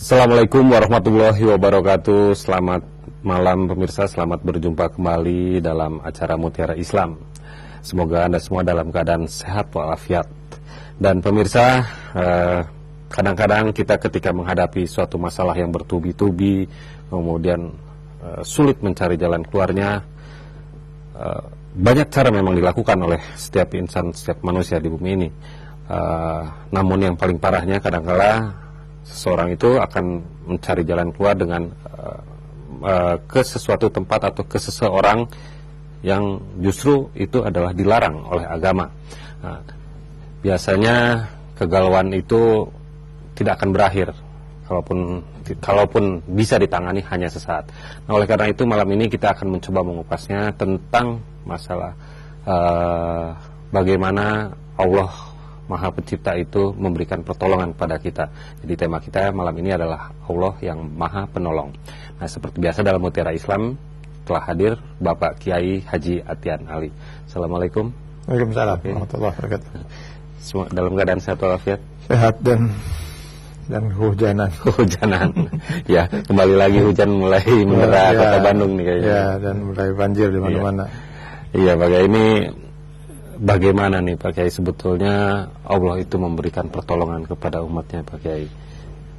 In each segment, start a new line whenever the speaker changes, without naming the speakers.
Assalamualaikum warahmatullahi wabarakatuh. Selamat malam pemirsa, selamat berjumpa kembali dalam acara Mutiara Islam. Semoga Anda semua dalam keadaan sehat walafiat. Dan pemirsa, kadang-kadang kita ketika menghadapi suatu masalah yang bertubi-tubi, kemudian sulit mencari jalan keluarnya, banyak cara memang dilakukan oleh setiap insan, setiap manusia di bumi ini. Namun yang paling parahnya kadang-kala seseorang itu akan mencari jalan keluar dengan ke sesuatu tempat atau ke seseorang yang justru itu adalah dilarang oleh agama. Biasanya kegalauan itu tidak akan berakhir kalaupun bisa ditangani hanya sesaat. Nah, oleh karena itu malam ini kita akan mencoba mengupasnya tentang masalah bagaimana Allah Maha Pencipta itu memberikan pertolongan pada kita. Jadi tema kita malam ini adalah Allah yang Maha Penolong. Nah, seperti biasa dalam Mutiara Islam telah hadir Bapak Kiai Haji Atian Ali. Assalamualaikum.
Waalaikumsalam warahmatullahi wabarakatuh.
Semua dalam keadaan sehat walafiat?
Sehat dan kehujanan. Ya, kembali lagi hujan mulai menerah kota Bandung nih kayaknya. Ya, dan mulai banjir di mana-mana.
Iya, bagaimana nih Pak Kiai, sebetulnya Allah itu memberikan pertolongan kepada umatnya Pak Kiai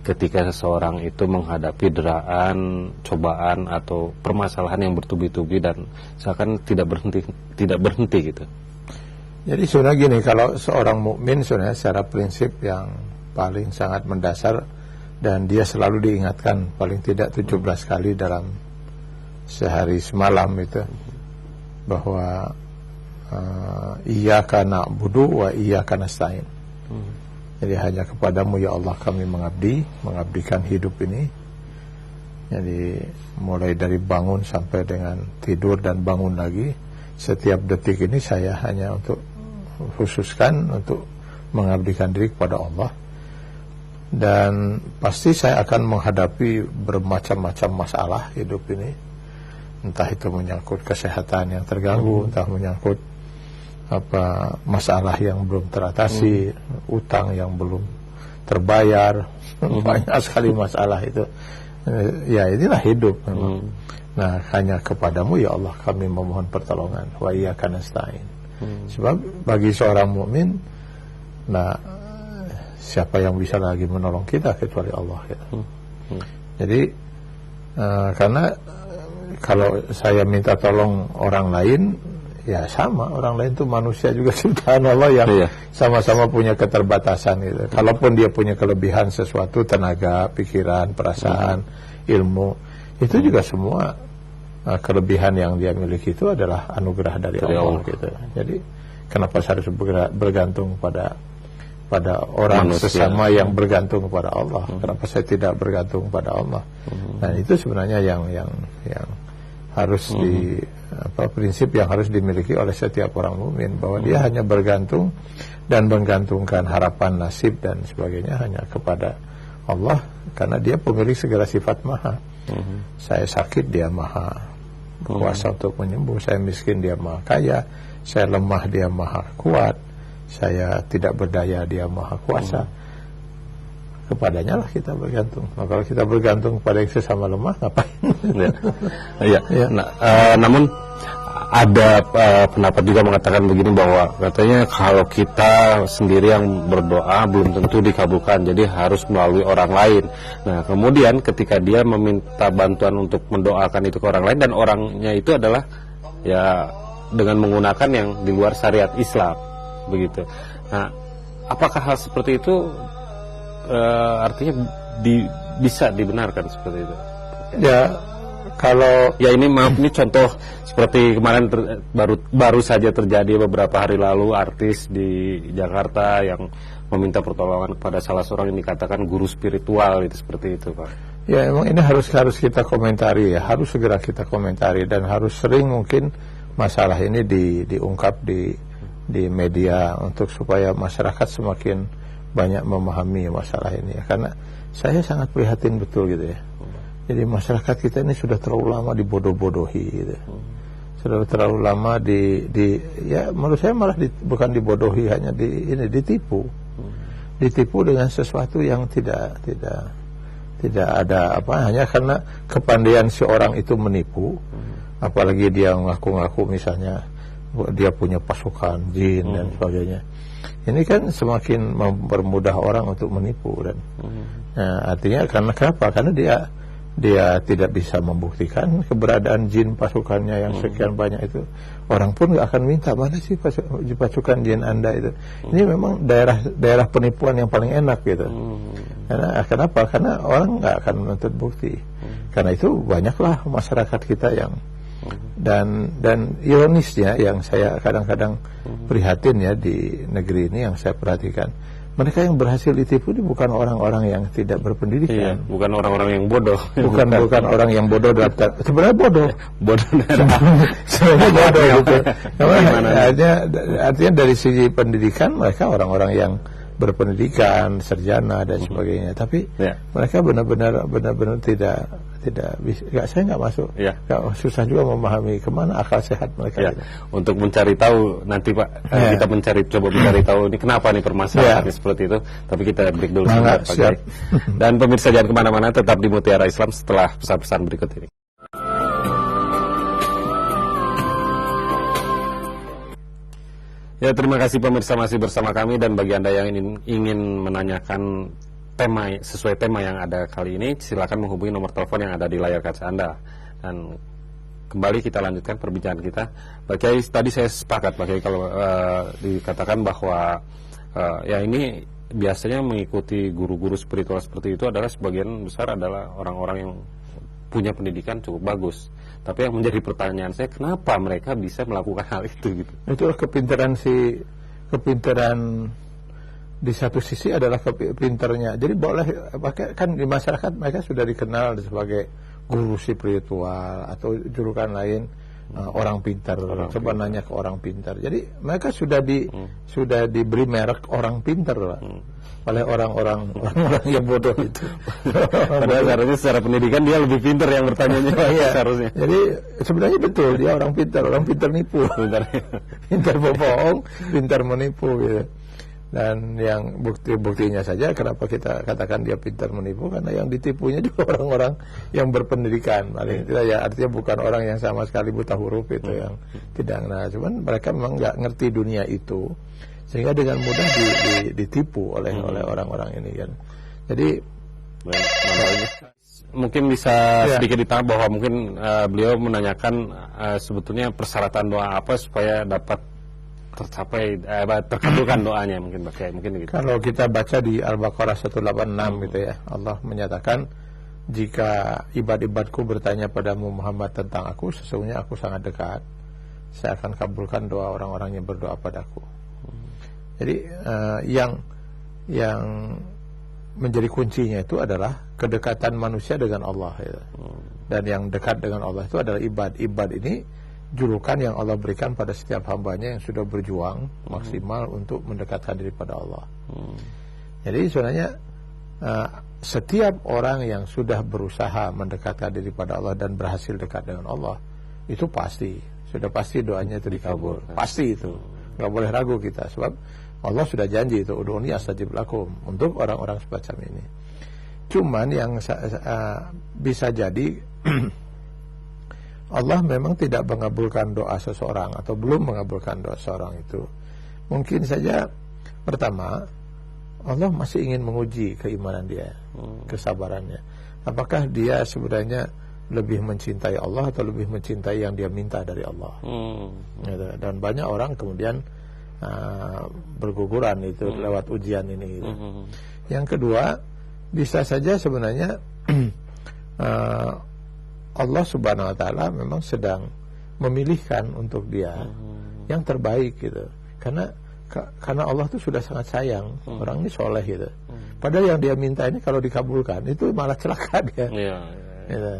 ketika seseorang itu menghadapi deraan, cobaan atau permasalahan yang bertubi-tubi dan seakan tidak berhenti gitu.
Jadi sebenarnya gini, kalau seorang mukmin sebenarnya secara prinsip yang paling sangat mendasar dan dia selalu diingatkan paling tidak 17 kali dalam sehari semalam itu bahwa iyyaka na'budu wa iyyaka nasta'in. Jadi hanya kepadamu ya Allah kami mengabdikan hidup ini. Jadi mulai dari bangun sampai dengan tidur dan bangun lagi, setiap detik ini saya hanya untuk khususkan untuk mengabdikan diri kepada Allah. Dan pasti saya akan menghadapi bermacam-macam masalah hidup ini. Entah itu menyangkut kesehatan yang terganggu, entah menyangkut masalah yang belum teratasi, utang yang belum terbayar, banyak sekali masalah itu. Ya inilah hidup memang. Nah, hanya kepadamu ya Allah kami memohon pertolongan, wa iyyaka nasta'in. Sebab bagi seorang mukmin, nah siapa yang bisa lagi menolong kita kecuali Allah ya. Jadi karena kalau saya minta tolong orang lain, ya sama, orang lain itu manusia juga subhanallah yang sama-sama punya keterbatasan gitu. Kalaupun dia punya kelebihan sesuatu, tenaga, pikiran, perasaan, ilmu, itu juga semua kelebihan yang dia miliki itu adalah anugerah dari Allah gitu. Jadi kenapa saya harus bergantung pada orang manusia, sesama yang bergantung kepada Allah? Kenapa saya tidak bergantung pada Allah? Nah, itu sebenarnya yang harus prinsip yang harus dimiliki oleh setiap orang mukmin, bahwa dia hanya bergantung dan menggantungkan harapan, nasib dan sebagainya hanya kepada Allah, karena dia pemilik segala sifat maha. Saya sakit, dia maha kuasa untuk menyembuh. Saya miskin, dia maha kaya. Saya lemah, dia maha kuat. Saya tidak berdaya, dia maha kuasa. Kepadanya lah kita bergantung. Nah, kalau kita bergantung pada yang sesama lemah, ngapain?
Namun ada pendapat juga mengatakan begini, bahwa katanya kalau kita sendiri yang berdoa belum tentu dikabulkan, jadi harus melalui orang lain. Nah, kemudian ketika dia meminta bantuan untuk mendoakan itu ke orang lain, dan orangnya itu adalah ya dengan menggunakan yang di luar syariat Islam begitu. Nah, apakah hal seperti itu artinya bisa dibenarkan seperti itu?
Ya, kalau
ini maaf, ini contoh seperti kemarin baru saja terjadi beberapa hari lalu, artis di Jakarta yang meminta pertolongan kepada salah seorang yang dikatakan guru spiritual, itu seperti itu Pak.
Ya, emang ini harus kita komentari ya, harus segera kita komentari, dan harus sering mungkin masalah ini diungkap di media untuk supaya masyarakat semakin banyak memahami masalah ini ya. Karena saya sangat prihatin betul gitu ya. Jadi masyarakat kita ini sudah terlalu lama dibodoh-bodohi gitu. Sudah terlalu lama ya menurut saya malah bukan dibodohi, hanya ditipu. Ditipu dengan sesuatu yang tidak Tidak ada apa, hanya karena kepandaian seorang itu menipu, apalagi dia ngaku-ngaku misalnya dia punya pasukan jin dan sebagainya. Ini kan semakin mempermudah orang untuk menipu dan artinya karena kenapa? Karena dia tidak bisa membuktikan keberadaan jin pasukannya yang sekian banyak itu. Orang pun nggak akan minta, mana sih pasukan jin Anda itu. Ini memang daerah penipuan yang paling enak gitu. Karena kenapa? Karena orang nggak akan menuntut bukti. Karena itu banyaklah masyarakat kita yang dan ironisnya yang saya kadang-kadang prihatin ya di negeri ini yang saya perhatikan, mereka yang berhasil ditipu itu bukan orang-orang yang tidak berpendidikan,
bukan orang-orang yang bodoh,
bukan orang yang bodoh sebenarnya bodoh sebenarnya bodoh gitu. Artinya dari segi pendidikan mereka orang-orang yang berpendidikan, sarjana dan sebagainya, tapi mereka benar-benar tidak bisa. Saya nggak masuk, susah juga memahami kemana akal sehat mereka.
Untuk mencari tahu nanti Pak, kita coba mencari tahu ini kenapa nih permasalahannya seperti itu. Tapi kita break dulu sebentar Pak Kiai. Dan pemirsa jangan kemana-mana, tetap di Mutiara Islam setelah pesan-pesan berikut ini. Ya, terima kasih pemirsa masih bersama kami, dan bagi Anda yang ingin menanyakan sesuai tema yang ada kali ini, silakan menghubungi nomor telepon yang ada di layar kaca Anda. Dan kembali kita lanjutkan perbincangan kita. Pak Kiai, tadi saya sepakat Pak Kiai kalau dikatakan bahwa ya ini biasanya mengikuti guru-guru spiritual seperti itu adalah sebagian besar adalah orang-orang yang punya pendidikan cukup bagus. Tapi yang menjadi pertanyaan saya, kenapa mereka bisa melakukan hal itu gitu?
Itu kepintaran di satu sisi adalah pinternya. Jadi boleh kan di masyarakat mereka sudah dikenal sebagai guru spiritual atau julukan lain orang pintar. Coba nanya ke orang pintar. Jadi mereka sudah diberi merek orang pintar lah oleh orang-orang yang bodoh itu.
Padahal seharusnya secara pendidikan dia lebih pintar yang bertanyanya. Seharusnya.
Jadi sebenarnya betul dia orang pintar nipu. Pintar berbohong, pintar menipu gitu. Dan yang buktinya saja kenapa kita katakan dia pintar menipu, karena yang ditipunya juga orang-orang yang berpendidikan paling tidak, ya artinya bukan orang yang sama sekali buta huruf itu yang tidak. Nah, cuman mereka memang nggak ngerti dunia itu sehingga dengan mudah ditipu oleh orang-orang ini kan. Jadi
mungkin bisa sedikit ditambah bahwa mungkin beliau menanyakan sebetulnya persyaratan doa apa supaya dapat terkabulkan doanya, mungkin gitu.
Kalau kita baca di Al-Baqarah 186 gitu ya, Allah menyatakan, jika ibad-ibadku bertanya padamu Muhammad tentang aku, sesungguhnya aku sangat dekat, saya akan kabulkan doa orang-orang yang berdoa padaku. Jadi yang menjadi kuncinya itu adalah kedekatan manusia dengan Allah ya. Dan yang dekat dengan Allah itu adalah ibad ini julukan yang Allah berikan pada setiap hambanya yang sudah berjuang maksimal untuk mendekatkan diri pada Allah. Jadi sebenarnya setiap orang yang sudah berusaha mendekatkan diri pada Allah dan berhasil dekat dengan Allah, itu sudah pasti doanya itu dikabul. Pasti itu, nggak boleh ragu kita, sebab Allah sudah janji itu, ud'uni astajib lakum, untuk orang-orang semacam ini. Cuman yang bisa jadi Allah memang tidak mengabulkan doa seseorang atau belum mengabulkan doa seseorang itu. Mungkin saja pertama Allah masih ingin menguji keimanan dia, kesabarannya. Apakah dia sebenarnya lebih mencintai Allah atau lebih mencintai yang dia minta dari Allah. Dan banyak orang kemudian berguguran itu lewat ujian ini gitu. Yang kedua, bisa saja sebenarnya Allah Subhanahu wa Ta'ala memang sedang memilihkan untuk dia yang terbaik gitu. Karena Allah tuh sudah sangat sayang orang ini soleh gitu. Padahal yang dia minta ini kalau dikabulkan itu malah celaka dia. Gitu.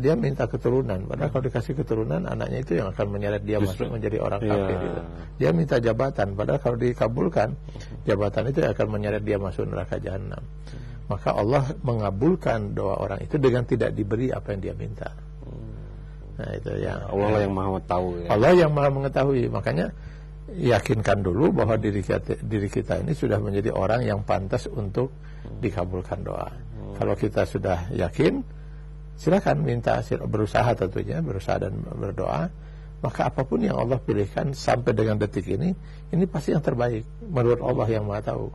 Dia minta keturunan, padahal kalau dikasih keturunan anaknya itu yang akan menyeret dia masuk menjadi orang kafir gitu. Dia minta jabatan, padahal kalau dikabulkan jabatan itu akan menyeret dia masuk neraka jahanam. Maka Allah mengabulkan doa orang itu dengan tidak diberi apa yang dia minta. Nah itu yang
Allah yang maha tahu ya.
Allah yang maha mengetahui. Makanya yakinkan dulu bahwa diri kita ini sudah menjadi orang yang pantas untuk dikabulkan doa. Kalau kita sudah yakin, silakan minta, berusaha tentunya, berusaha dan berdoa. Maka apapun yang Allah pilihkan sampai dengan detik ini pasti yang terbaik menurut Allah yang Maha Tahu.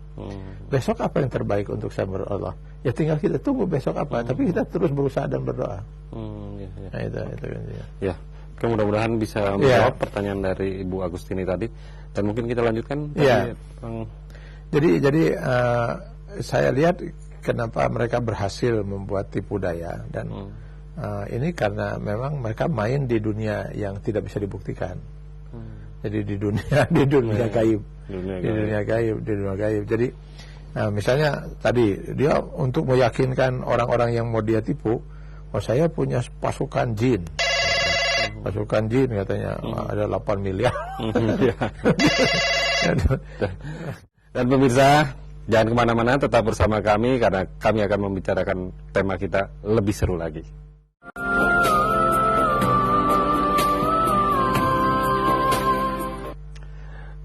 Besok apa yang terbaik untuk saya menurut Allah? Ya tinggal kita tunggu besok apa, tapi kita terus berusaha dan berdoa. Nah, itu
ya. Mudah-mudahan bisa menjawab pertanyaan dari Ibu Agustini tadi, dan mungkin kita lanjutkan.
Jadi saya lihat kenapa mereka berhasil membuat tipu daya, dan ini karena memang mereka main di dunia yang tidak bisa dibuktikan. Jadi di dunia gaib, di dunia gaib. Jadi misalnya tadi dia untuk meyakinkan orang-orang yang mau dia tipu, saya punya pasukan jin. Pasukan jin katanya ada 8 miliar.
Dan pemirsa, jangan kemana-mana, tetap bersama kami karena kami akan membicarakan tema kita lebih seru lagi.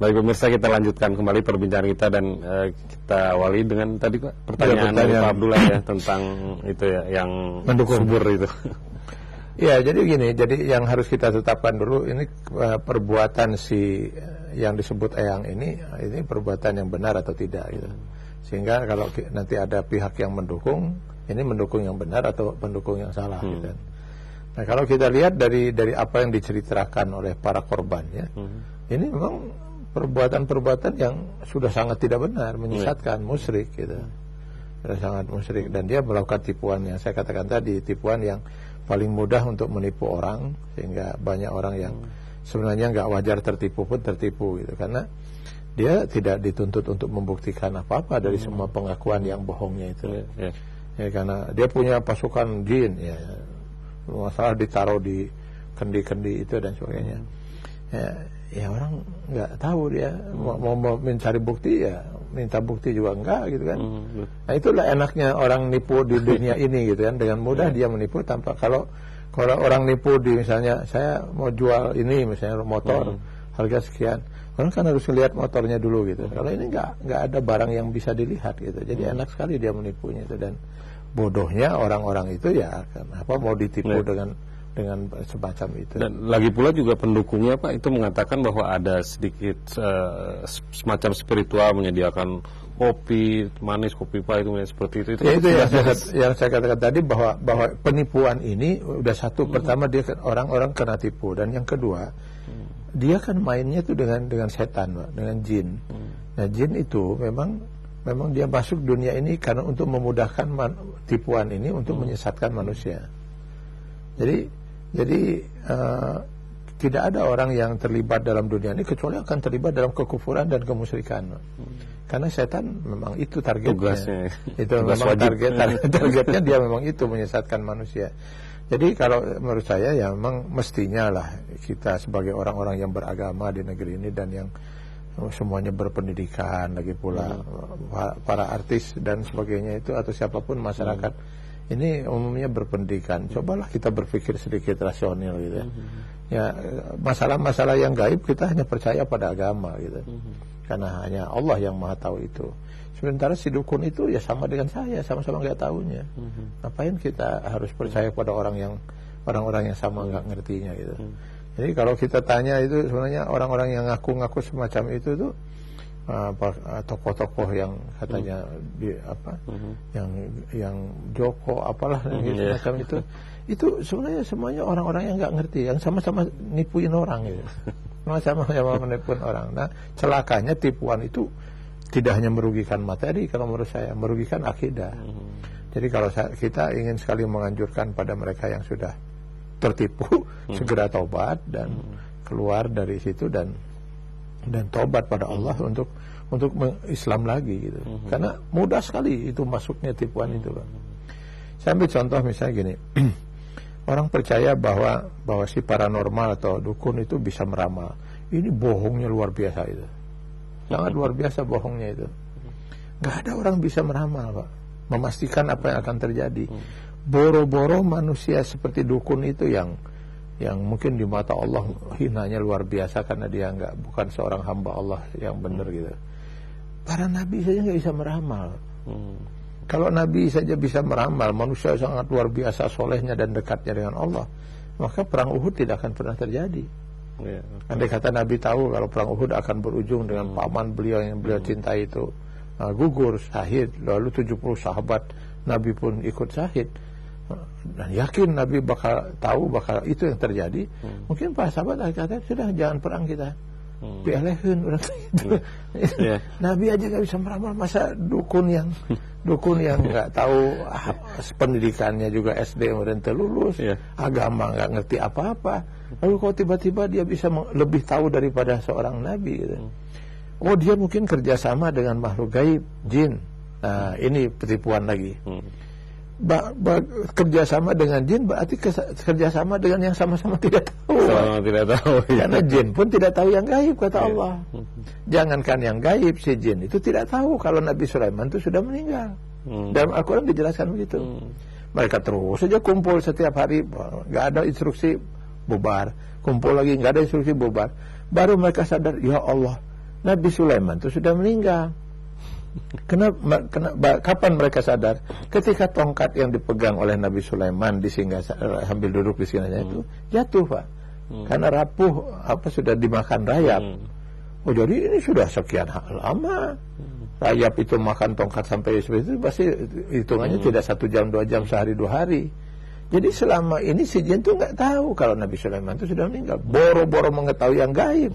Baik pemirsa, kita lanjutkan kembali perbincangan kita, dan kita awali dengan tadi pertanyaan dari Pak Abdullah ya tentang itu ya, yang
mendukung
subur itu.
Ya, jadi gini, jadi yang harus kita tetapkan dulu ini perbuatan si yang disebut Eyang ini perbuatan yang benar atau tidak gitu. Sehingga kalau nanti ada pihak yang mendukung, ini mendukung yang benar atau mendukung yang salah gitu. Nah, kalau kita lihat dari apa yang diceritakan oleh para korban ya, ini memang perbuatan-perbuatan yang sudah sangat tidak benar, menyesatkan, musyrik gitu. Sudah sangat musyrik, dan dia melakukan tipuan yang saya katakan tadi, tipuan yang paling mudah untuk menipu orang, sehingga banyak orang yang sebenarnya nggak wajar tertipu pun tertipu gitu, karena dia tidak dituntut untuk membuktikan apa-apa dari semua pengakuan yang bohongnya itu. Ya, karena dia punya pasukan jin ya, masalah ditaruh di kendi-kendi itu dan sebagainya. Ya orang nggak tahu, dia mau mencari bukti ya minta bukti juga enggak gitu kan. Nah, itulah enaknya orang nipu di dunia ini gitu kan, dengan mudah dia menipu tanpa, kalau orang nipu di misalnya saya mau jual ini misalnya motor harga sekian, orang kan harus lihat motornya dulu gitu. Kalau ini nggak ada barang yang bisa dilihat gitu, jadi enak sekali dia menipunya itu, dan bodohnya orang-orang itu ya kenapa mau ditipu dengan semacam itu.
Dan lagi pula juga pendukungnya Pak itu mengatakan bahwa ada sedikit semacam spiritual, menyediakan kopi manis, kopi pahit seperti itu.
Ya, itu yang saya katakan tadi, bahwa penipuan ini udah satu, pertama dia orang-orang kena tipu, dan yang kedua dia kan mainnya itu dengan setan Pak, dengan jin. Nah, jin itu memang dia masuk dunia ini karena untuk memudahkan tipuan ini untuk menyesatkan manusia. Jadi tidak ada orang yang terlibat dalam dunia ini kecuali akan terlibat dalam kekufuran dan kemusyrikan. Karena setan memang itu targetnya.
Tugasnya.
Itu memang targetnya dia memang itu, menyesatkan manusia. Jadi kalau menurut saya ya memang mestinya lah kita sebagai orang-orang yang beragama di negeri ini dan yang semuanya berpendidikan, lagi pula para artis dan sebagainya itu, atau siapapun masyarakat ini umumnya berpendidikan, cobalah kita berpikir sedikit rasional gitu ya. Ya, masalah-masalah yang gaib kita hanya percaya pada agama gitu. Karena hanya Allah yang Maha Tahu itu. Sementara si dukun itu ya sama dengan saya, sama-sama nggak tahunya. Ngapain kita harus percaya pada orang-orang yang sama nggak ngertinya gitu. Jadi kalau kita tanya itu sebenarnya orang-orang yang ngaku-ngaku semacam itu tuh tokoh-tokoh yang katanya yang Joko apalah semacam itu sebenarnya semuanya orang-orang yang nggak ngerti, yang sama-sama nipuin orang gitu. Sama-sama menipuin orang. Nah, celakanya tipuan itu tidak hanya merugikan materi, kalau menurut saya merugikan akidah. Jadi kalau kita ingin sekali menganjurkan pada mereka yang sudah tertipu segera taubat dan keluar dari situ dan taubat pada Allah untuk Islam lagi gitu. Karena mudah sekali itu masuknya tipuan itu, Pak. Saya ambil contoh misalnya gini. Orang percaya bahwa si paranormal atau dukun itu bisa meramal. Ini bohongnya luar biasa itu. Sangat luar biasa bohongnya itu. Nggak ada orang bisa meramal, Pak, memastikan apa yang akan terjadi. Boro-boro manusia seperti dukun itu yang mungkin di mata Allah hinanya luar biasa karena dia bukan seorang hamba Allah yang benar gitu. Para nabi saja nggak bisa meramal. Kalau Nabi saja bisa meramal, manusia sangat luar biasa solehnya dan dekatnya dengan Allah, maka perang Uhud tidak akan pernah terjadi. Andai kata Nabi tahu kalau perang Uhud akan berujung dengan paman beliau yang beliau cintai itu gugur, syahid, lalu 70 sahabat Nabi pun ikut syahid, dan yakin Nabi bakal tahu bakal itu yang terjadi, mungkin para sahabat kata sudah jangan perang kita. Pialehin orang itu. Nabi aja nggak bisa meramal, masa dukun yang nggak tahu pendidikannya juga SD kemudian lulus, agama nggak ngerti apa-apa, lalu kok tiba-tiba dia bisa lebih tahu daripada seorang nabi gitu. Oh, dia mungkin kerjasama dengan makhluk gaib, jin. Nah, ini penipuan lagi. Kerjasama dengan jin berarti kerjasama dengan yang sama-sama tidak tahu.
Sama tidak tahu.
Karena jin pun tidak tahu yang gaib, kata Allah. Jangankan yang gaib, si jin itu tidak tahu kalau Nabi Sulaiman itu sudah meninggal. Dalam Al-Quran dijelaskan begitu. Mereka terus saja kumpul setiap hari, nggak ada instruksi bubar. Kumpul lagi, nggak ada instruksi bubar. Baru mereka sadar, ya Allah, Nabi Sulaiman itu sudah meninggal. Kapan mereka sadar? Ketika tongkat yang dipegang oleh Nabi Sulaiman sambil duduk di singgahnya itu jatuh, Pak. Karena rapuh, sudah dimakan rayap. Oh, jadi ini sudah sekian lama rayap itu makan tongkat sampai seperti itu, pasti hitungannya tidak 1 jam 2 jam, sehari 2 hari. Jadi selama ini si jin itu nggak tahu kalau Nabi Sulaiman itu sudah meninggal. Boro-boro mengetahui yang gaib,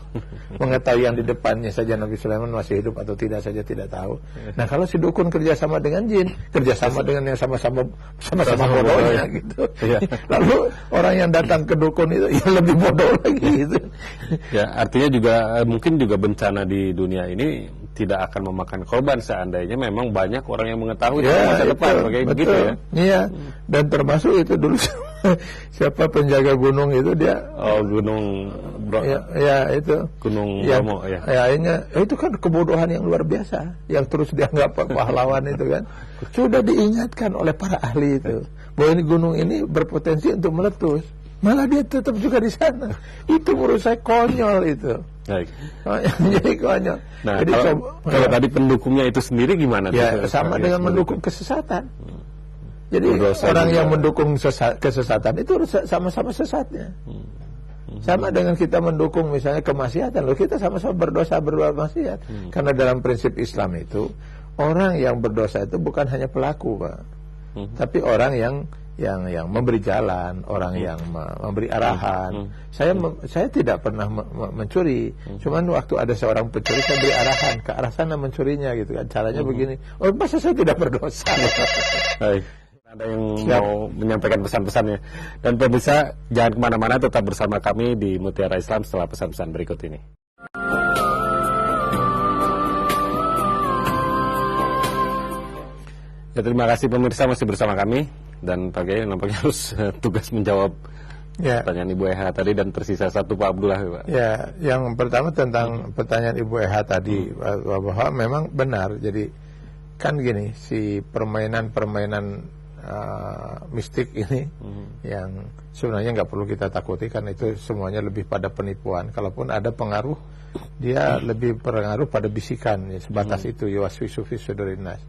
mengetahui yang di depannya saja Nabi Sulaiman masih hidup atau tidak saja tidak tahu. Nah, kalau si dukun kerjasama dengan jin, kerjasama dengan yang sama-sama bodohnya gitu. Lalu orang yang datang ke dukun itu yang lebih bodoh lagi gitu.
Ya, artinya juga mungkin juga bencana di dunia ini tidak akan memakan korban seandainya memang banyak orang yang mengetahui masa depan kayak begitu ya.
Iya. Dan termasuk itu dulu siapa penjaga gunung itu dia
gunung
itu
Gunung
Bromo itu kan kebodohan yang luar biasa yang terus dianggap pahlawan itu kan. Sudah diingatkan oleh para ahli itu bahwa ini gunung ini berpotensi untuk meletus, malah dia tetap juga di sana. Itu menurut saya konyol itu.
Baik.
Jadi konyol.
Nah, jadi kalau tadi pendukungnya itu sendiri gimana?
Ya, sama dengan mendukung kesesatan. Jadi orang yang mendukung kesesatan itu sama-sama sesatnya. Sama dengan kita mendukung misalnya kemaksiatan, loh kita sama-sama berdosa berbuat maksiat. Karena dalam prinsip Islam itu orang yang berdosa itu bukan hanya pelaku, Pak. Tapi orang yang memberi jalan, orang yang memberi arahan. Saya tidak pernah mencuri, cuman waktu ada seorang pencuri saya beri arahan ke arah sana mencurinya gitu kan. Caranya begini. Oh, masa saya tidak berdosa?
Ada yang mau menyampaikan pesan-pesannya. Dan pemirsa, jangan kemana-mana, tetap bersama kami di Mutiara Islam setelah pesan-pesan berikut ini. Ya, terima kasih pemirsa masih bersama kami. Dan Pak Kiai nampaknya harus tugas menjawab pertanyaan Ibu Eha tadi, dan tersisa satu Pak Abdullah, Pak. Ya, yang pertama tentang pertanyaan Ibu Eha tadi, bahwa memang benar. Jadi kan gini, si permainan mistik ini yang sebenarnya nggak perlu kita takuti karena itu semuanya lebih pada penipuan. Kalaupun ada pengaruh, dia lebih pengaruh pada bisikan, ya, sebatas itu yuwaswisu fi sudurin nas.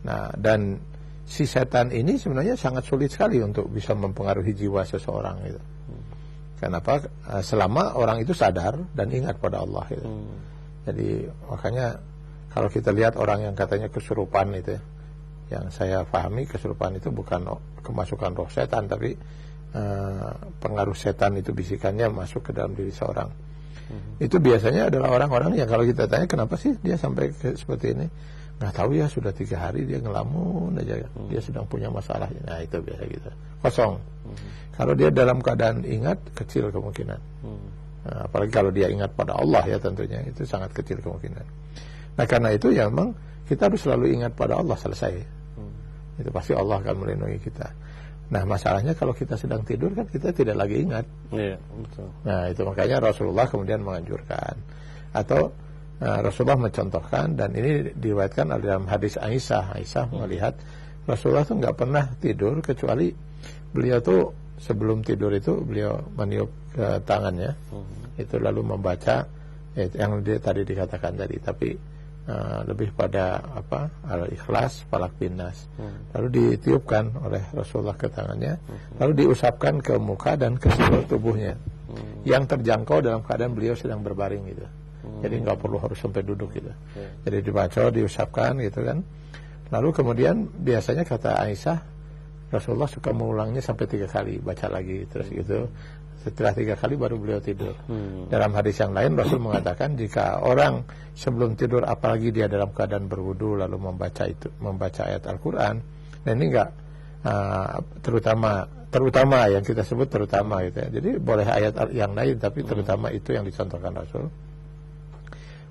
Nah, dan si setan ini sebenarnya sangat sulit sekali untuk bisa mempengaruhi jiwa seseorang gitu. Kenapa? Selama orang itu sadar dan ingat pada Allah gitu. Jadi makanya kalau kita lihat orang yang katanya kesurupan itu, yang saya pahami kesurupan itu bukan kemasukan roh setan, tapi pengaruh setan itu bisikannya masuk ke dalam diri seorang. Itu biasanya adalah orang-orang yang kalau kita tanya kenapa sih dia sampai seperti ini, nggak tahu ya, sudah 3 hari dia ngelamun aja, dia sedang punya masalah. Nah, itu biasa gitu, kosong. Kalau dia dalam keadaan ingat, kecil kemungkinan. Nah, apalagi kalau dia ingat pada Allah ya, tentunya itu sangat kecil kemungkinan. Nah, karena itu ya memang kita harus selalu ingat pada Allah, selesai. Itu pasti Allah akan melindungi kita. Nah, masalahnya kalau kita sedang tidur kan kita tidak lagi ingat. Iya, betul.
Nah, itu makanya Rasulullah kemudian menganjurkan, atau Rasulullah mencontohkan, dan ini diriwayatkan dalam hadis Aisyah. Aisyah melihat Rasulullah tuh nggak pernah tidur kecuali beliau tuh sebelum tidur itu beliau meniup ke tangannya, itu lalu membaca yang dia tadi dikatakan tadi. Tapi lebih pada al-ikhlas, falak binnas. Lalu ditiupkan oleh Rasulullah ke tangannya, lalu diusapkan ke muka dan ke seluruh tubuhnya, yang terjangkau dalam keadaan beliau sedang berbaring gitu. Jadi nggak perlu harus sampai duduk gitu. Jadi dibaca, diusapkan gitu kan. Lalu kemudian biasanya kata Aisyah, Rasulullah suka mengulangnya sampai 3 kali, baca lagi terus gitu. Setelah 3 kali baru beliau tidur. Dalam hadis yang lain Rasul mengatakan jika orang sebelum tidur, apalagi dia dalam keadaan berwudu lalu membaca ayat Al-Quran, nah ini enggak terutama yang kita sebut terutama gitu ya. Jadi boleh ayat yang lain tapi terutama itu yang dicontohkan Rasul.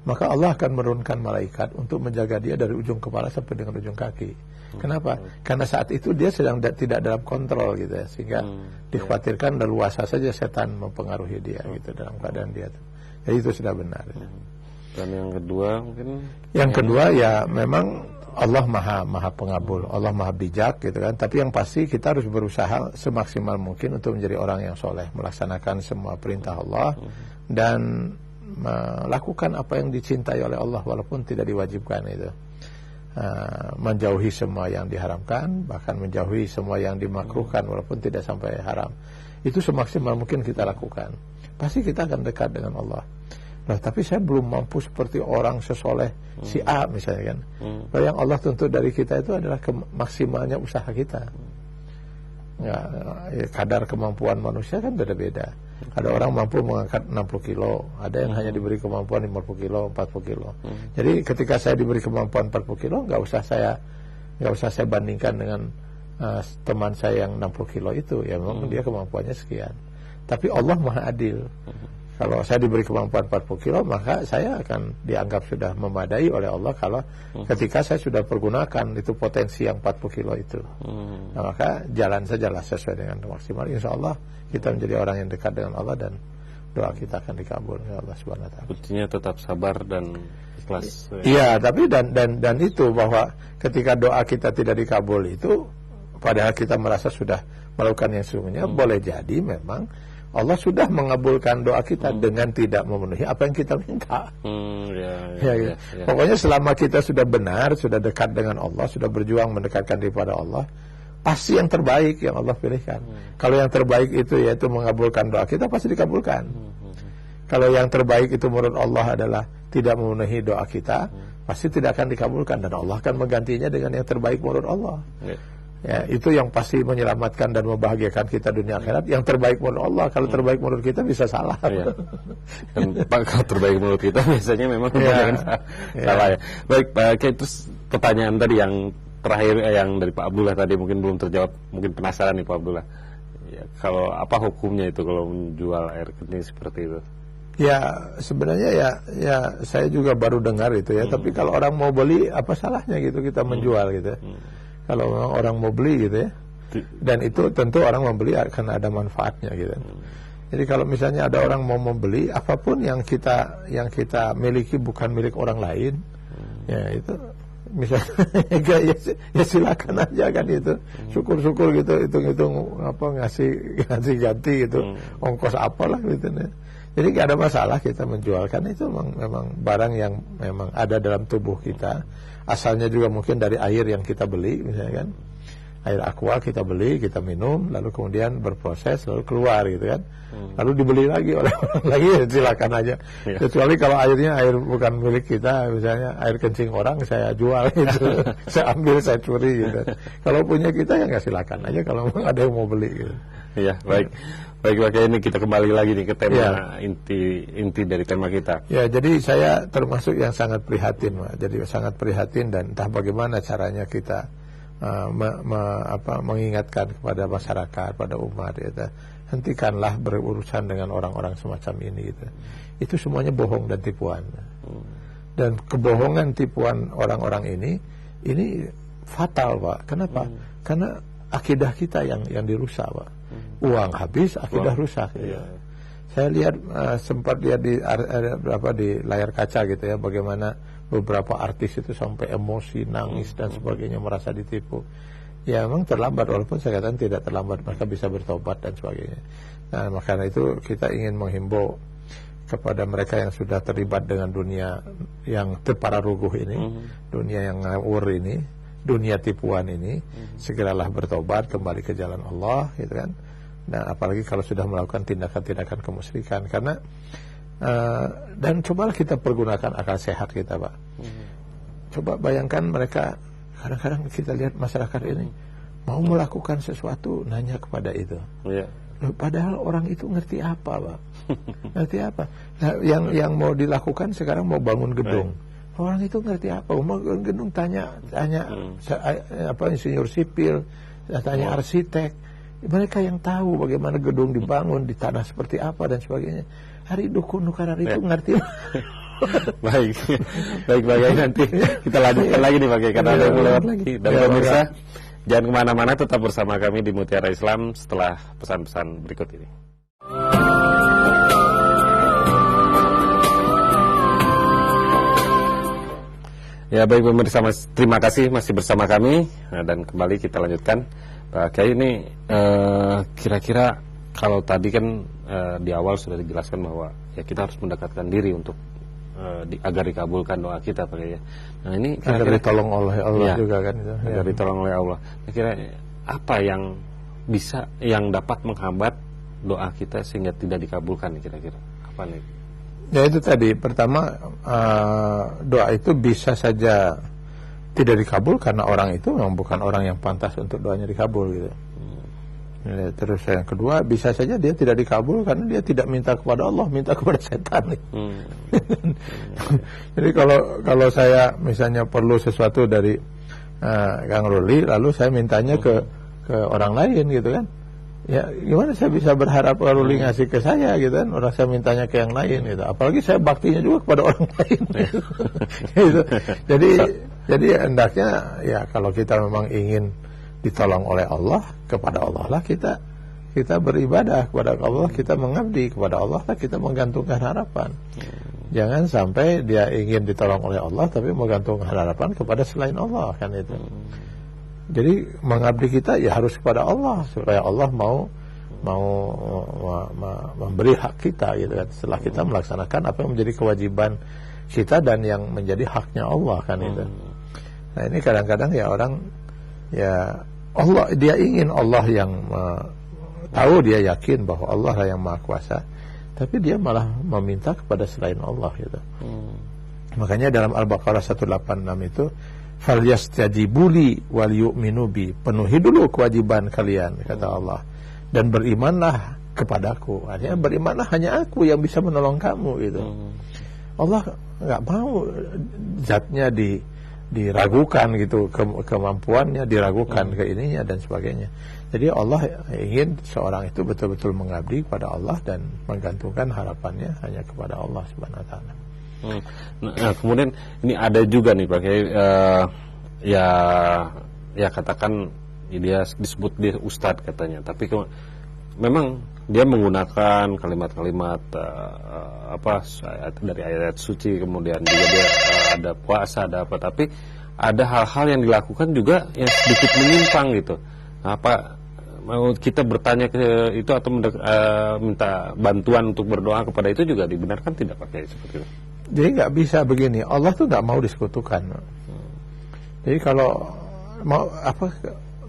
Maka Allah akan menurunkan malaikat untuk menjaga dia dari ujung kepala sampai dengan ujung kaki. Kenapa? Karena saat itu dia sedang tidak dalam kontrol gitu ya, sehingga dikhawatirkan leluasa saja setan mempengaruhi dia gitu dalam keadaan dia. Jadi itu sudah benar.
Dan yang kedua mungkin?
Yang kedua ya memang Allah maha pengabul, Allah maha bijak gitu kan. Tapi yang pasti kita harus berusaha semaksimal mungkin untuk menjadi orang yang soleh, melaksanakan semua perintah Allah dan melakukan apa yang dicintai oleh Allah walaupun tidak diwajibkan itu. Menjauhi semua yang diharamkan, bahkan menjauhi semua yang dimakruhkan walaupun tidak sampai haram. Itu semaksimal mungkin kita lakukan. Pasti kita akan dekat dengan Allah. Nah, tapi saya belum mampu seperti orang sesoleh si A misalnya kan. Nah, yang Allah tuntut dari kita itu adalah maksimalnya usaha kita. Ya, kadar kemampuan manusia kan beda-beda. Ada orang mampu mengangkat 60 kilo, ada yang hanya diberi kemampuan 50 kilo, 40 kilo. Jadi ketika saya diberi kemampuan 40 kilo, nggak usah saya bandingkan dengan teman saya yang 60 kilo itu. Ya memang dia kemampuannya sekian. Tapi Allah maha adil. Kalau saya diberi kemampuan 40 kilo, maka saya akan dianggap sudah memadai oleh Allah kalau ketika saya sudah pergunakan itu potensi yang 40 kilo itu. Nah, maka jalan sajalah sesuai dengan maksimal. Insya Allah kita menjadi orang yang dekat dengan Allah dan doa kita akan dikabul oleh Allah Subhanahu wa taala.
Kuncinya tetap sabar dan ikhlas.
Iya, tapi dan itu bahwa ketika doa kita tidak dikabul itu, padahal kita merasa sudah melakukan yang sesungguhnya, boleh jadi memang Allah sudah mengabulkan doa kita dengan tidak memenuhi apa yang kita minta. Ya. Pokoknya selama kita sudah benar, sudah dekat dengan Allah, sudah berjuang mendekatkan diri pada Allah, pasti yang terbaik yang Allah pilihkan. Kalau yang terbaik itu yaitu mengabulkan doa kita, pasti dikabulkan. Kalau yang terbaik itu menurut Allah adalah tidak memenuhi doa kita, pasti tidak akan dikabulkan dan Allah akan menggantinya dengan yang terbaik menurut Allah. Ya, itu yang pasti menyelamatkan dan membahagiakan kita dunia akhirat. Yang terbaik menurut Allah. Kalau terbaik menurut kita bisa salah.
Dan kalau terbaik menurut kita biasanya memang salah ya. Baik, terus pertanyaan tadi yang terakhir yang dari Pak Abdullah tadi mungkin belum terjawab. Mungkin penasaran nih Pak Abdullah. Ya, kalau apa hukumnya itu kalau menjual air kencing seperti itu?
Ya sebenarnya ya saya juga baru dengar itu ya. Tapi kalau orang mau beli, apa salahnya gitu kita menjual gitu. Kalau orang mau beli gitu ya, dan itu tentu orang membeli akan ada manfaatnya gitu. Jadi kalau misalnya ada orang mau membeli apapun yang kita miliki bukan milik orang lain, ya itu misalnya ya silakan aja kan itu, syukur-syukur gitu, hitung-hitung apa ngasih ganti gitu, ongkos apalah gitu. Jadi nggak ada masalah kita menjualkan itu memang barang yang memang ada dalam tubuh kita. Asalnya juga mungkin dari air yang kita beli misalnya kan, air aqua kita beli, kita minum, lalu kemudian berproses lalu keluar gitu kan, lalu dibeli lagi oleh orang lagi, ya silakan aja. Kecuali kalau airnya air bukan milik kita, misalnya air kencing orang saya jual gitu, saya ambil, saya curi gitu. Kalau punya kita ya nggak silakan aja kalau ada yang mau beli gitu.
Iya, baik. Ini kita kembali lagi nih ke tema inti dari tema kita.
Ya, jadi saya termasuk yang sangat prihatin, Pak. Jadi sangat prihatin dan entah bagaimana caranya kita mengingatkan kepada masyarakat, pada umat gitu. Hentikanlah berurusan dengan orang-orang semacam ini gitu. Itu semuanya bohong dan tipuan. Dan kebohongan tipuan orang-orang ini fatal, Pak. Kenapa? Karena akidah kita yang dirusak, Pak. Uang habis, akidah rusak. Iya. Saya lihat sempat lihat di layar kaca gitu ya, bagaimana beberapa artis itu sampai emosi, nangis dan sebagainya, merasa ditipu. Ya memang terlambat, walaupun saya katakan tidak terlambat, mereka bisa bertobat dan sebagainya. Nah, makanya itu kita ingin menghimbau kepada mereka yang sudah terlibat dengan dunia yang terpararuguh ini, dunia yang ngawur ini, dunia tipuan ini, segeralah bertobat kembali ke jalan Allah, gitu kan. Dan apalagi kalau sudah melakukan tindakan-tindakan kemusyrikan, karena dan cobalah kita pergunakan akal sehat kita, Pak. Coba bayangkan mereka, kadang-kadang kita lihat masyarakat ini mau melakukan sesuatu nanya kepada itu. Padahal orang itu ngerti apa, Pak? Ngerti apa? Nah, yang mau dilakukan sekarang mau bangun gedung. Orang itu ngerti apa? Mau bangun gedung tanya apa, insinyur sipil, tanya arsitek. Mereka yang tahu bagaimana gedung dibangun di tanah seperti apa dan sebagainya. Hari dukun nukarar itu ngerti.
Baik, Pak Kiai, nanti kita lanjutkan lagi nih Pak Kiai, karena ada yang lewat lagi. Dan pemirsa, jangan kemana-mana, tetap bersama kami di Mutiara Islam setelah pesan-pesan berikut ini. Ya baik pemirsa, terima kasih masih bersama kami. Dan kembali kita lanjutkan. Pak Kiai, ini kira-kira kalau tadi kan di awal sudah dijelaskan bahwa ya kita harus mendekatkan diri untuk agar dikabulkan doa kita, Pak Kiai. Nah ini
agar ditolong oleh Allah juga kan itu.
Agar ditolong oleh Allah. Kira apa yang bisa, yang dapat menghambat doa kita sehingga tidak dikabulkan kira-kira? Apa nih?
Ya itu tadi, pertama doa itu bisa saja tidak dikabul karena orang itu memang bukan orang yang pantas untuk doanya dikabul gitu. Ya, terus yang kedua, bisa saja dia tidak dikabul karena dia tidak minta kepada Allah, minta kepada setan. Jadi kalau saya misalnya perlu sesuatu dari Kang Ruli, lalu saya mintanya ke orang lain gitu kan. Ya gimana saya bisa berharap Kang Ruli ngasih ke saya gitu kan, orang saya mintanya ke yang lain gitu. Apalagi saya baktinya juga kepada orang lain gitu. Jadi hendaknya ya kalau kita memang ingin ditolong oleh Allah, kepada Allah lah kita beribadah kepada Allah, kita mengabdi kepada Allah lah, kita menggantungkan harapan. Jangan sampai dia ingin ditolong oleh Allah tapi menggantungkan harapan kepada selain Allah, kan itu. Jadi mengabdi kita ya harus kepada Allah, supaya Allah mau memberi hak kita gitu kan, setelah kita melaksanakan apa yang menjadi kewajiban kita dan yang menjadi haknya Allah, kan itu. Nah ini kadang-kadang ya orang ya Allah, dia ingin Allah yang tahu, dia yakin bahwa Allah lah yang maha kuasa, tapi dia malah meminta kepada selain Allah gitu. Makanya dalam Al-Baqarah 186 itu, falyastajibuli wal yu'minu bi, penuhi dulu kewajiban kalian kata Allah, dan berimanlah kepadaku. Artinya berimanlah, hanya aku yang bisa menolong kamu gitu. Allah nggak mau zatnya diragukan gitu, kemampuannya diragukan, ke ininya dan sebagainya. Jadi Allah ingin seorang itu betul-betul mengabdi kepada Allah dan menggantungkan harapannya hanya kepada Allah Subhanahu wa taala.
Nah, kemudian ini ada juga nih Pak Kiai, ya katakan dia disebut dia ustadz katanya, tapi memang dia menggunakan kalimat-kalimat dari ayat suci, kemudian juga dia ada puasa, ada apa, tapi ada hal-hal yang dilakukan juga yang sedikit menyimpang gitu. Apa mau kita bertanya ke itu atau minta bantuan untuk berdoa kepada itu juga dibenarkan tidak pakai seperti itu?
Jadi nggak bisa begini, Allah tuh nggak mau disekutukan. Jadi kalau mau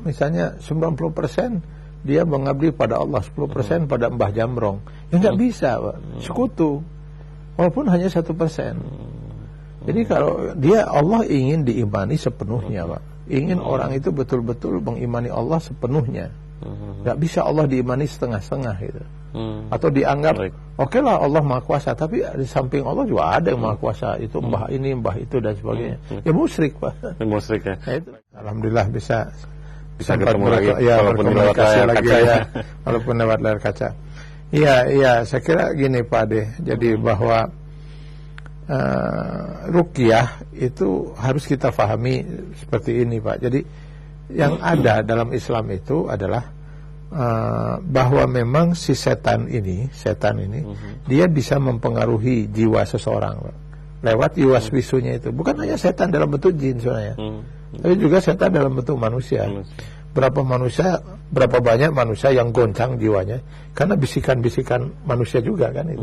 misalnya 90% dia mengabdi pada Allah, 10% pada Mbah Jamrong, ya nggak bisa, Pak. Sekutu, walaupun hanya 1%. Jadi kalau dia, Allah ingin diimani sepenuhnya, Pak. Ingin orang itu betul-betul mengimani Allah sepenuhnya. Nggak bisa Allah diimani setengah-setengah gitu. Atau dianggap oke lah Allah maha kuasa, tapi di samping Allah juga ada yang maha kuasa, itu mbah ini, mbah itu dan sebagainya. Ya musyrik, Pak.
Musyrik ya.
Nah, itu. Alhamdulillah bisa
ketemu lagi,
ya,
walaupun lewat layar kaca ya.
Walaupun lewat layar kaca. Iya, saya kira gini Pak Ade. Jadi bahwa ruqyah itu harus kita pahami seperti ini, Pak. Jadi yang ada dalam Islam itu adalah bahwa memang si setan ini dia bisa mempengaruhi jiwa seseorang, Pak, lewat yuwaswisunya itu. Bukan hanya setan dalam bentuk jin sebenarnya, tapi juga setan dalam bentuk manusia. Berapa banyak manusia yang goncang jiwanya karena bisikan-bisikan manusia juga kan itu.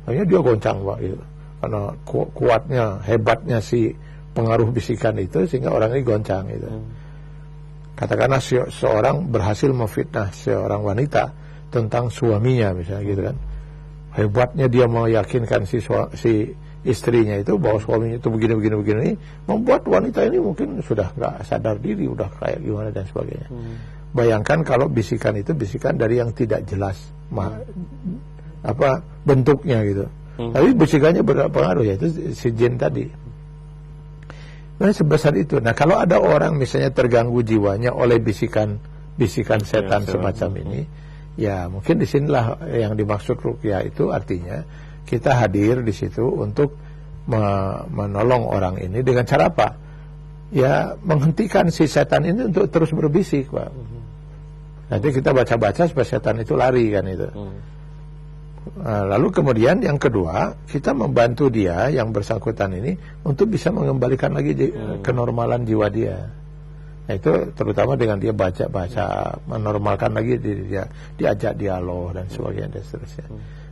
Hanya dia goncang Pak gitu. Karena kuatnya, hebatnya si pengaruh bisikan itu sehingga orang ini goncang gitu. Katakanlah seorang berhasil memfitnah seorang wanita tentang suaminya misalnya gitu kan. Hebatnya dia meyakinkan si istrinya itu bahwa suaminya itu begini, membuat wanita ini mungkin sudah nggak sadar diri, udah kayak gimana dan sebagainya. Bayangkan kalau bisikan itu bisikan dari yang tidak jelas bentuknya gitu. Tapi bisikannya berpengaruh, yaitu si jin tadi. Nah sebesar itu. Nah kalau ada orang misalnya terganggu jiwanya oleh bisikan setan semacam ini, ya mungkin disinilah yang dimaksud ruqyah itu artinya kita hadir di situ untuk menolong orang ini dengan cara apa? Ya menghentikan si setan ini untuk terus berbisik, Pak. Nanti kita baca-baca supaya setan itu lari kan itu. Nah, lalu kemudian yang kedua, kita membantu dia yang bersangkutan ini untuk bisa mengembalikan lagi kenormalan jiwa dia. Nah itu terutama dengan dia baca-baca, menormalkan lagi dia diajak dialog dan sebagainya dan seterusnya.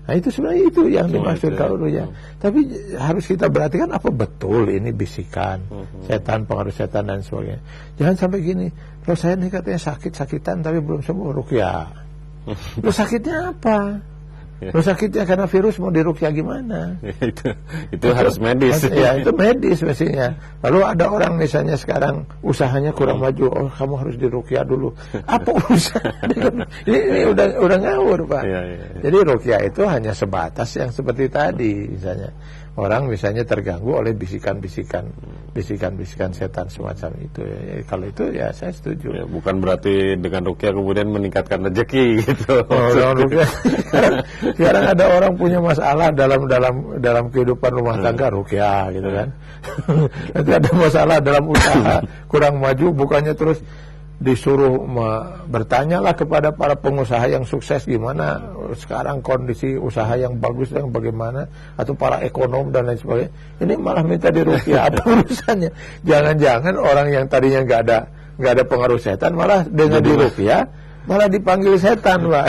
Nah itu sebenarnya itu yang dimaksud kalau ya. Tapi harus kita perhatikan apa betul ini bisikan setan, pengaruh setan dan sebagainya. Jangan sampai gini, kalau saya nih katanya sakit-sakitan tapi belum sembuh, ruqyah. Lo sakitnya apa? Lo sakitnya karena virus, mau diruqyah gimana?
itu harus medis.
Ya itu medis mestinya. Lalu ada orang misalnya sekarang usahanya kurang maju, oh kamu harus diruqyah dulu. Apa urusan? ini udah ngawur Pak. Jadi ruqyah itu hanya sebatas yang seperti tadi, misalnya orang misalnya terganggu oleh bisikan-bisikan setan semacam itu. Kalau itu ya saya setuju.
Ya, bukan berarti dengan ruqyah kemudian meningkatkan rezeki gitu.
Sekarang ada orang punya masalah dalam kehidupan rumah tangga, ruqyah gitu kan. Nanti ada masalah dalam usaha kurang maju, bukannya terus disuruh bertanyalah kepada para pengusaha yang sukses gimana sekarang kondisi usaha yang bagus yang bagaimana, atau para ekonom dan lain sebagainya. Ini malah minta diruqyah. Apa urusannya? Jangan-jangan orang yang tadinya nggak ada pengaruh setan malah dengan diruqyah malah dipanggil setan, Pak.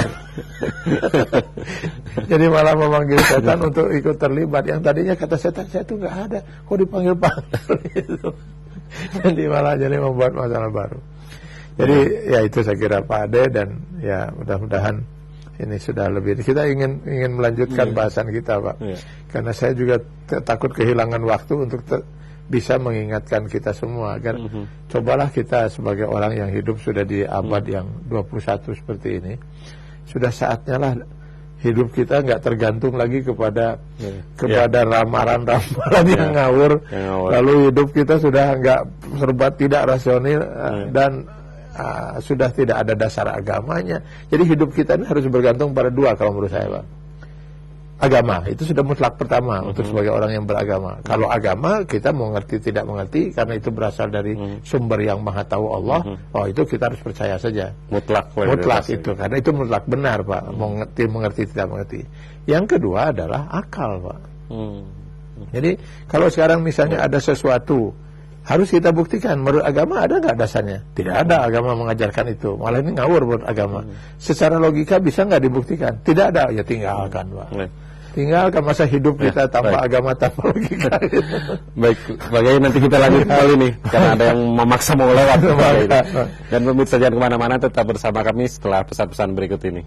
Jadi malah memanggil setan untuk ikut terlibat. Yang tadinya kata setan, saya itu nggak ada, kok dipanggil-panggil gitu. Jadi malah membuat masalah baru. Jadi ya itu saya kira Pak Ade, dan ya mudah-mudahan ini sudah lebih. Kita ingin melanjutkan bahasan kita, Pak. Karena saya juga takut kehilangan waktu untuk bisa mengingatkan kita semua agar cobalah kita sebagai orang yang hidup sudah di abad yang 21 seperti ini, sudah saatnya lah hidup kita nggak tergantung lagi kepada ramalan-ramalan yang ngawur. Lalu hidup kita sudah nggak serba tidak rasional dan sudah tidak ada dasar agamanya. Jadi hidup kita ini harus bergantung pada dua kalau menurut saya, Pak. Agama itu sudah mutlak pertama untuk sebagai orang yang beragama. Kalau agama kita mengerti tidak mengerti karena itu berasal dari sumber yang maha tahu Allah, oh itu kita harus percaya saja. Mutlak itu karena itu mutlak benar, Pak. Mengerti tidak mengerti. Yang kedua adalah akal, Pak. Jadi kalau sekarang misalnya ada sesuatu harus kita buktikan, menurut agama ada nggak dasarnya? Tidak ada, agama mengajarkan itu. Malah ini ngawur menurut agama. Secara logika bisa nggak dibuktikan? Tidak ada, ya tinggalkan, Pak. Tinggalkan, masa hidup kita tanpa agama, tanpa logika.
Baik, bagaimana nanti kita lanjut kali ini, karena ada yang memaksa mau lewat. Dan pemirsa jangan kemana-mana, tetap bersama kami setelah pesan-pesan berikut ini.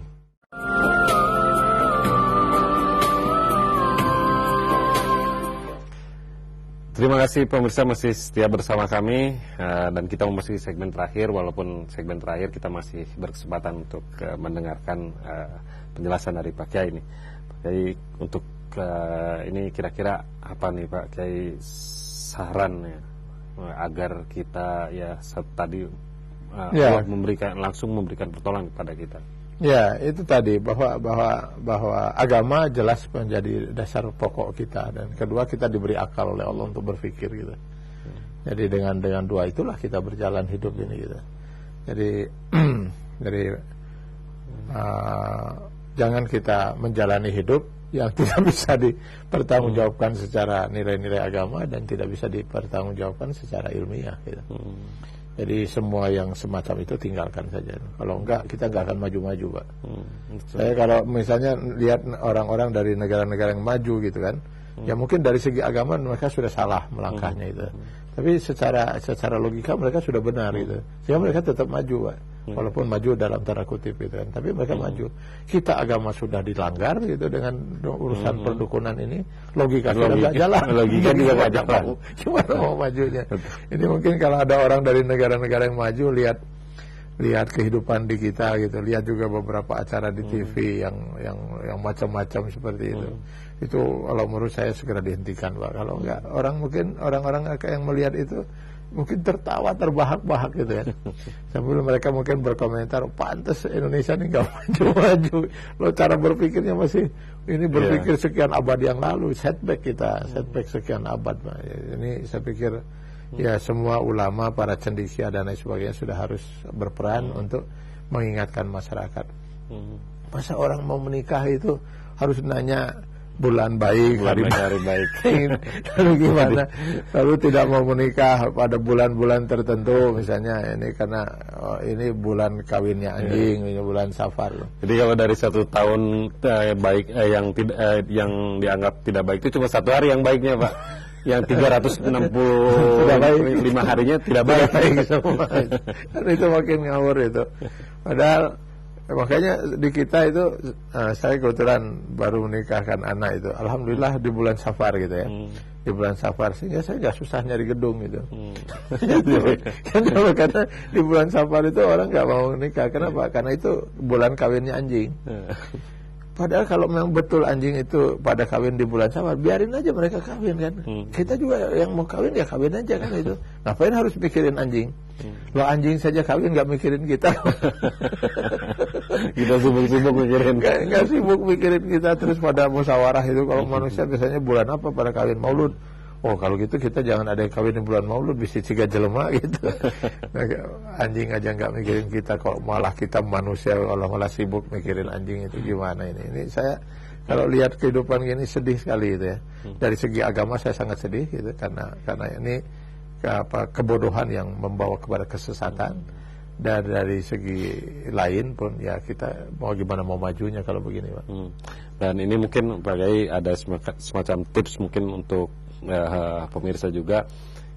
Terima kasih pemirsa masih setia bersama kami, dan kita memasuki segmen terakhir. Walaupun segmen terakhir kita masih berkesempatan untuk mendengarkan penjelasan dari Pak Kiai ini. Jadi untuk ini kira-kira apa nih Pak Kiai sarannya agar kita tadi Allah langsung memberikan pertolongan kepada kita?
Ya, itu tadi bahwa agama jelas menjadi dasar pokok kita, dan kedua kita diberi akal oleh Allah untuk berpikir gitu. Jadi dengan dua itulah kita berjalan hidup ini gitu. Jadi jangan kita menjalani hidup yang tidak bisa dipertanggungjawabkan secara nilai-nilai agama dan tidak bisa dipertanggungjawabkan secara ilmiah gitu. Jadi semua yang semacam itu tinggalkan saja. Kalau enggak, kita enggak akan maju-maju, Pak. Saya kalau misalnya lihat orang-orang dari negara-negara yang maju gitu kan, ya mungkin dari segi agama mereka sudah salah melangkahnya itu. Tapi secara logika mereka sudah benar gitu. Sehingga mereka tetap maju, Pak. Walaupun maju dalam tanda kutip gitu kan, tapi mereka maju. Kita agama sudah dilanggar gitu dengan urusan perdukunan ini, logika sudah nggak jalan.
Logika juga nggak jalan.
Gimana mau majunya? Ini mungkin kalau ada orang dari negara-negara yang maju lihat kehidupan di kita gitu, lihat juga beberapa acara di TV yang macam-macam seperti itu. Itu kalau menurut saya segera dihentikan, Pak. Kalau enggak, orang-orang yang melihat itu mungkin tertawa terbahak-bahak gitu ya. Sambil mereka mungkin berkomentar, pantas Indonesia ini nggak maju-maju. Lo cara berpikirnya masih ini berpikir sekian abad yang lalu, setback sekian abad. Ini saya pikir ya semua ulama, para cendekia dan lain sebagainya sudah harus berperan untuk mengingatkan masyarakat. Masa orang mau menikah itu harus nanya bulan baik, hari baik. Lalu gimana? Lalu tidak mau menikah pada bulan-bulan tertentu, misalnya ini karena ini bulan kawinnya anjing, ini bulan Safar.
Jadi kalau dari 1 tahun baik yang dianggap tidak baik itu cuma 1 hari yang baiknya, Pak. Yang 365 harinya tidak baik
semua. Itu makin ngawur itu. Padahal makanya di kita itu saya kebetulan baru menikahkan anak itu, alhamdulillah di bulan Safar gitu ya, di bulan Safar, sehingga saya nggak susah nyari gedung gitu. Karena di bulan Safar itu orang nggak mau nikah. Kenapa? Karena itu bulan kawinnya anjing. Padahal kalau memang betul anjing itu pada kawin di bulan Safar, biarin aja mereka kawin kan. Kita juga yang mau kawin ya kawin aja kan itu. Ngapain harus mikirin anjing? Lo anjing saja kawin nggak mikirin kita.
Kita sibuk-sibuk mikirin.
Nggak sibuk mikirin kita, terus pada musyawarah itu kalau manusia biasanya bulan apa pada kawin, Maulud. Oh kalau gitu kita jangan ada yang kawin di bulan Maulud, bisa 3 jelema gitu. Anjing aja nggak mikirin kita, kok malah kita manusia kalau malah sibuk mikirin anjing, itu gimana ini? Ini saya kalau lihat kehidupan gini sedih sekali itu ya. Dari segi agama saya sangat sedih gitu, karena ini kebodohan yang membawa kepada kesesatan. Dan dari segi lain pun ya kita mau gimana mau majunya kalau begini, Pak.
Dan ini mungkin Pak Kiai ada semacam tips mungkin untuk pemirsa juga,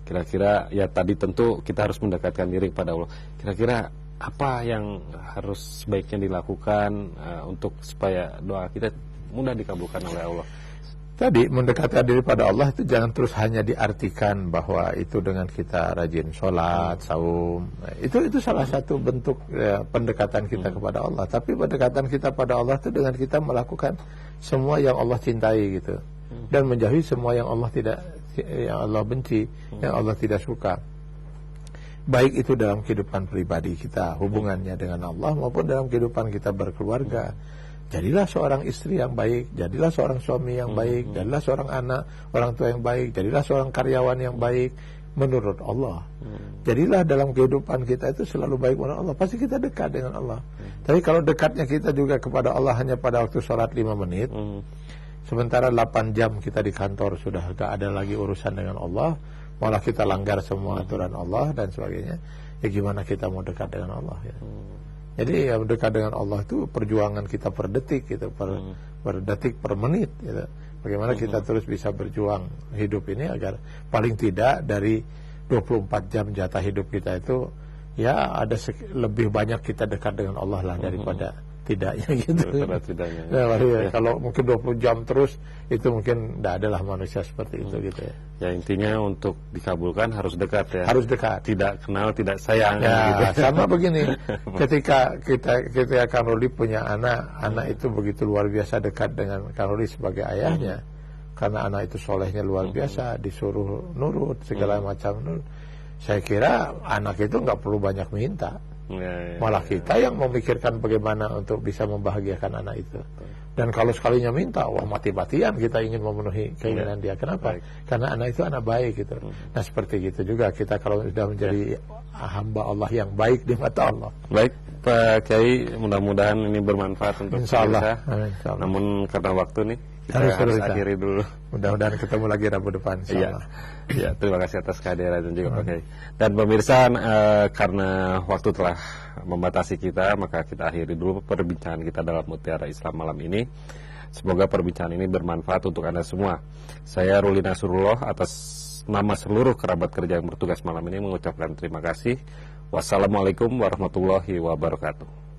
kira-kira ya tadi tentu kita harus mendekatkan diri kepada Allah. Kira-kira apa yang harus sebaiknya dilakukan untuk supaya doa kita mudah dikabulkan oleh Allah?
Tadi mendekatkan diri pada Allah itu jangan terus hanya diartikan bahwa itu dengan kita rajin sholat, saum. Itu salah satu bentuk pendekatan kita kepada Allah. Tapi pendekatan kita pada Allah itu dengan kita melakukan semua yang Allah cintai gitu, dan menjauhi semua yang Allah benci, yang Allah tidak suka. Baik itu dalam kehidupan pribadi kita, hubungannya dengan Allah, maupun dalam kehidupan kita berkeluarga. Jadilah seorang istri yang baik, jadilah seorang suami yang baik, jadilah seorang anak, orang tua yang baik, jadilah seorang karyawan yang baik menurut Allah. Jadilah dalam kehidupan kita itu selalu baik menurut Allah, pasti kita dekat dengan Allah. Tapi kalau dekatnya kita juga kepada Allah hanya pada waktu sholat 5 menit, sementara 8 jam kita di kantor sudah gak ada lagi urusan dengan Allah, malah kita langgar semua aturan Allah dan sebagainya, ya gimana kita mau dekat dengan Allah ya? Jadi ya dekat dengan Allah itu perjuangan kita per detik gitu, per detik, per menit gitu. Bagaimana kita terus bisa berjuang hidup ini agar paling tidak dari 24 jam jatah hidup kita itu ya ada lebih banyak kita dekat dengan Allah lah daripada tidaknya gitu. Kalau mungkin 20 jam terus itu mungkin tidak adalah manusia seperti itu gitu ya.
Ya intinya untuk dikabulkan harus dekat ya.
Harus dekat.
Tidak kenal, tidak sayang.
Ya, gitu. Sama begini. Ketika Kang Rudi punya anak itu begitu luar biasa dekat dengan Kang Rudi sebagai ayahnya. Karena anak itu solehnya luar biasa, disuruh nurut segala macam nurut. Saya kira anak itu nggak perlu banyak minta. Malah kita yang memikirkan bagaimana untuk bisa membahagiakan anak itu. Dan kalau sekalinya minta, wah mati-matian kita ingin memenuhi keinginan dia. Kenapa? Karena anak itu anak baik gitu. Nah seperti gitu juga kita kalau sudah menjadi hamba Allah yang baik di mata Allah.
Baik Pak Kiai, mudah-mudahan ini bermanfaat untuk
Insya Allah.
Namun karena waktu nih kita harus
kita
akhiri dulu.
Mudah-mudahan ketemu lagi Rabu depan,
Iya,
insyaallah.
ya, terima kasih atas kehadiran dan juga Oke. Dan pemirsa, karena waktu telah membatasi kita, maka kita akhiri dulu perbincangan kita dalam Mutiara Islam malam ini. Semoga perbincangan ini bermanfaat untuk Anda semua. Saya Ruli Nasrullah atas nama seluruh kerabat kerja yang bertugas malam ini mengucapkan terima kasih. Wassalamualaikum warahmatullahi wabarakatuh.